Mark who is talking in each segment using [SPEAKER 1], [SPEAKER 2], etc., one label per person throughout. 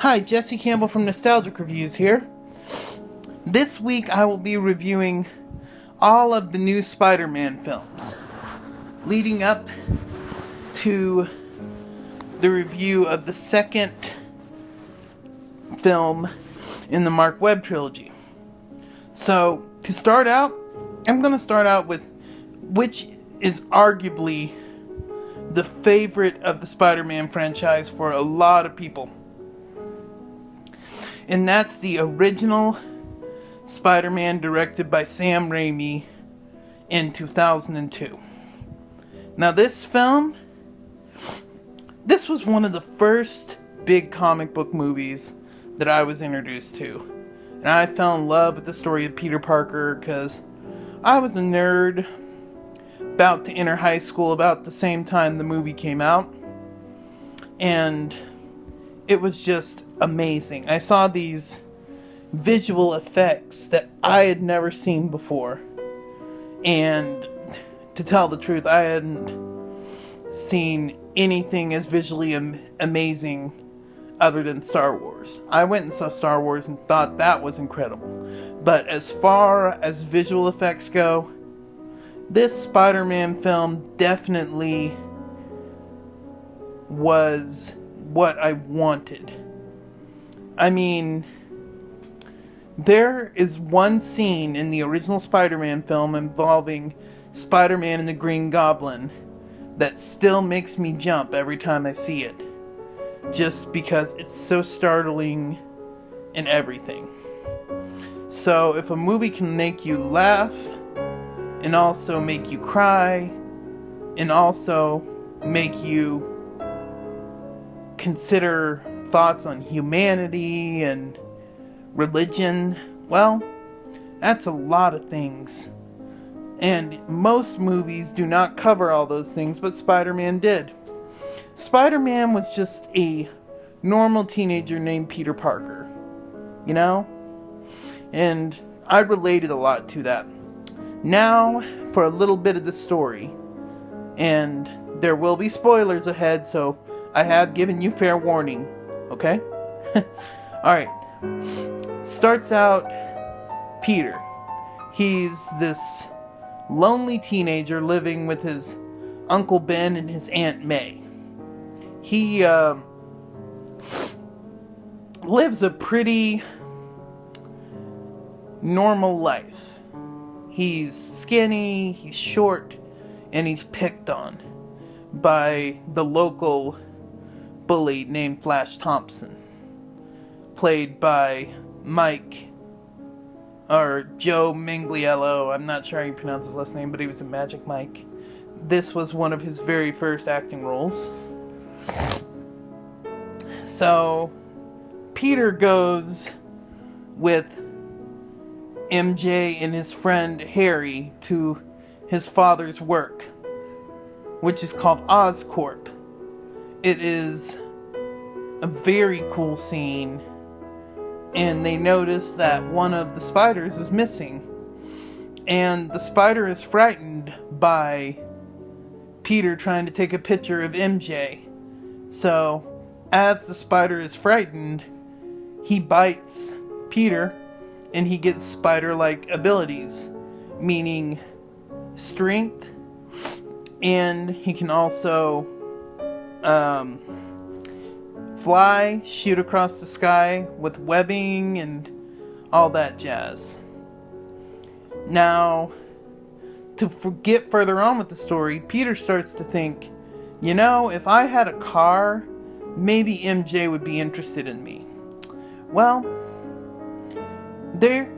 [SPEAKER 1] Hi, Jesse Campbell from Nostalgic Reviews here. This week I will be reviewing all of the new Spider-Man films, leading up to the review of the second film in the Mark Webb trilogy. So, to start out, I'm going to start out with which is arguably the favorite of the Spider-Man franchise for a lot of people. And that's the original Spider-Man directed by Sam Raimi in 2002. Now this film, this was one of the first big comic book movies that I was introduced to. And I fell in love with the story of Peter Parker because I was a nerd about to enter high school about the same time the movie came out. And it was just amazing. I saw these visual effects that I had never seen before. And to tell the truth, I hadn't seen anything as visually amazing other than Star Wars. I went and saw Star Wars and thought that was incredible. But as far as visual effects go, this Spider-Man film definitely was what I wanted. I mean, there is one scene in the original Spider-Man film involving Spider-Man and the Green Goblin that still makes me jump every time I see it. Just because it's so startling and everything. So if a movie can make you laugh and also make you cry and also make you consider thoughts on humanity and religion, well, that's a lot of things. And most movies do not cover all those things, but Spider-Man did. Spider-Man was just a normal teenager named Peter Parker, you know? And I related a lot to that. Now, for a little bit of the story. And there will be spoilers ahead, so I have given you fair warning, okay? Alright. Starts out Peter. He's this lonely teenager living with his Uncle Ben and his Aunt May. He lives a pretty normal life. He's skinny, he's short, and he's picked on by the local bully named Flash Thompson, played by Joe Manganiello. I'm not sure how you pronounce his last name, but he was a Magic Mike. This was one of his very first acting roles. So Peter goes with MJ and his friend Harry to his father's work, which is called Oscorp. It is a very cool scene, and they notice that one of the spiders is missing, and the spider is frightened by Peter trying to take a picture of MJ. So as the spider is frightened, he bites Peter and he gets spider-like abilities, meaning strength, and he can also fly, shoot across the sky with webbing and all that jazz. Now, to get further on with the story, Peter starts to think, you know, if I had a car, maybe MJ would be interested in me. Well,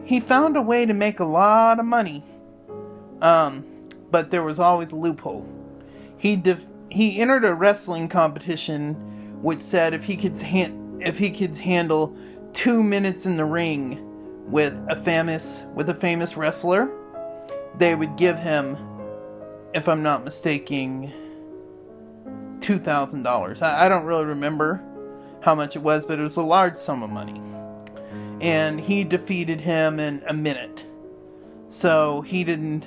[SPEAKER 1] he found a way to make a lot of money, but there was always a loophole. He entered a wrestling competition which said if he could handle 2 minutes in the ring with a famous wrestler, they would give him, if I'm not mistaken, $2,000. I don't really remember how much it was, but it was a large sum of money. And he defeated him in a minute. So he didn't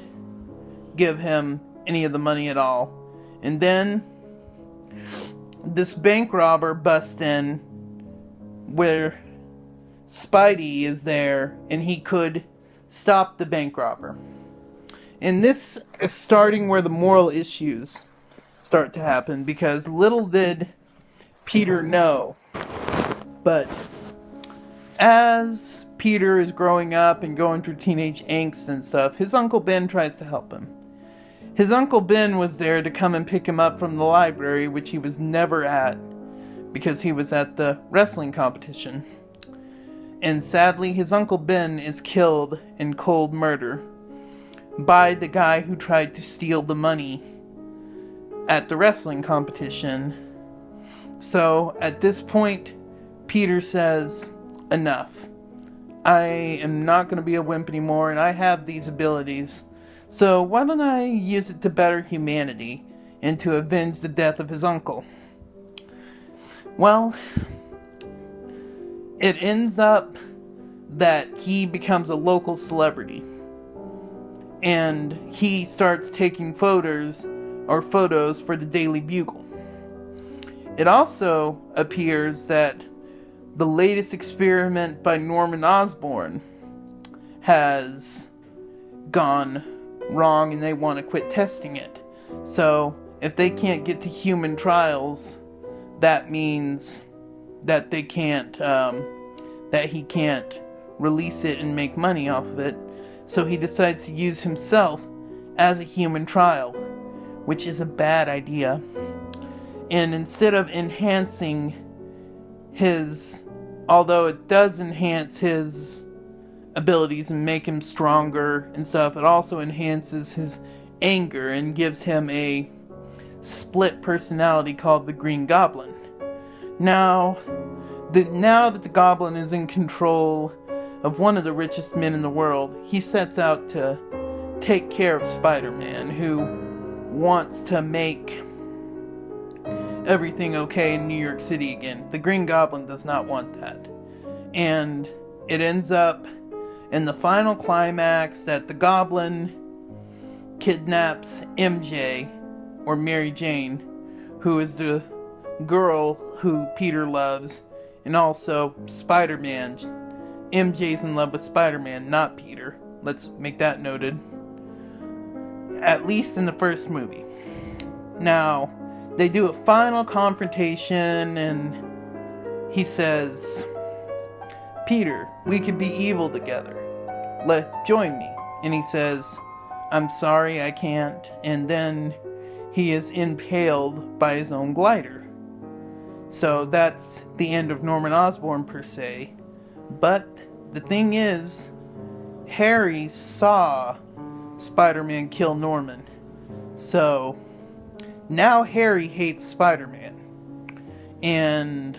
[SPEAKER 1] give him any of the money at all. And then this bank robber busts in where Spidey is there and he could stop the bank robber. And this is starting where the moral issues start to happen, because little did Peter know, but as Peter is growing up and going through teenage angst and stuff, his Uncle Ben tries to help him. His Uncle Ben was there to come and pick him up from the library, which he was never at because he was at the wrestling competition. And sadly, his Uncle Ben is killed in cold murder by the guy who tried to steal the money at the wrestling competition. So at this point, Peter says, enough. I am not going to be a wimp anymore, and I have these abilities. So why don't I use it to better humanity and to avenge the death of his uncle? Well, it ends up that he becomes a local celebrity. And he starts taking photos for the Daily Bugle. It also appears that the latest experiment by Norman Osborn has gone wrong and they want to quit testing it. So if they can't get to human trials, that means that they can't, that he can't release it and make money off of it. So he decides to use himself as a human trial, which is a bad idea. And instead of enhancing his, although it does enhance his abilities and make him stronger and stuff, it also enhances his anger and gives him a split personality called the Green Goblin. Now that the Goblin is in control of one of the richest men in the world, he sets out to take care of Spider-Man, who wants to make everything okay in New York City again. The Green Goblin does not want that. And it ends up in the final climax that the Goblin kidnaps MJ, or Mary Jane, who is the girl who Peter loves, and also Spider-Man. MJ's in love with Spider-Man, not Peter. Let's make that noted. At least in the first movie. Now, they do a final confrontation, and he says, Peter, we could be evil together. Join me. And he says, I'm sorry, I can't. And then he is impaled by his own glider. So that's the end of Norman Osborn, per se. But the thing is, Harry saw Spider-Man kill Norman. So now Harry hates Spider-Man. And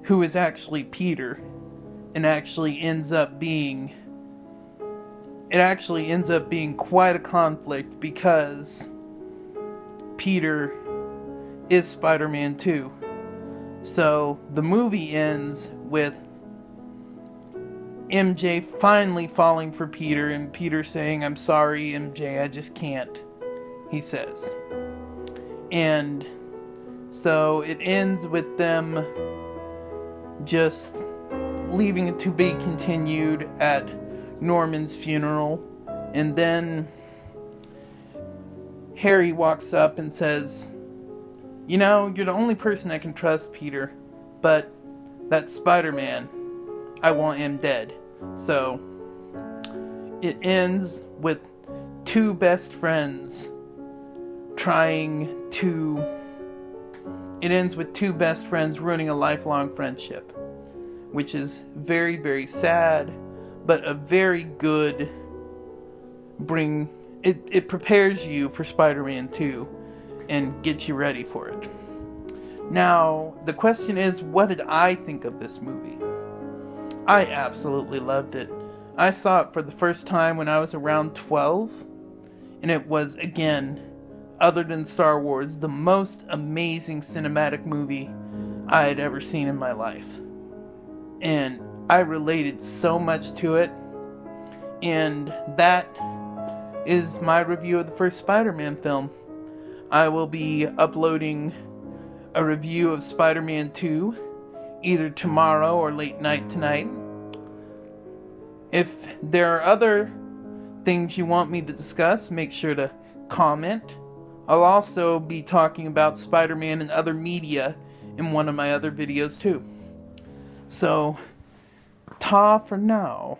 [SPEAKER 1] who is actually Peter. And actually ends up being quite a conflict, because Peter is Spider-Man too. So the movie ends with MJ finally falling for Peter, and Peter saying, I'm sorry, MJ, I just can't, he says. And so it ends with them just leaving it to be continued at Norman's funeral. And then Harry walks up and says, you know, you're the only person I can trust, Peter, but that Spider-Man, I want him dead. So it ends with two best friends ruining a lifelong friendship, which is very, very sad, but a very good it prepares you for Spider-Man 2 and gets you ready for it. Now, the question is, what did I think of this movie? I absolutely loved it. I saw it for the first time when I was around 12, and it was, again, other than Star Wars, the most amazing cinematic movie I had ever seen in my life. And I related so much to it, and that is my review of the first Spider-Man film. I will be uploading a review of Spider-Man 2 either tomorrow or late night tonight. If there are other things you want me to discuss, make sure to comment. I'll also be talking about Spider-Man and other media in one of my other videos too. So, ta for now.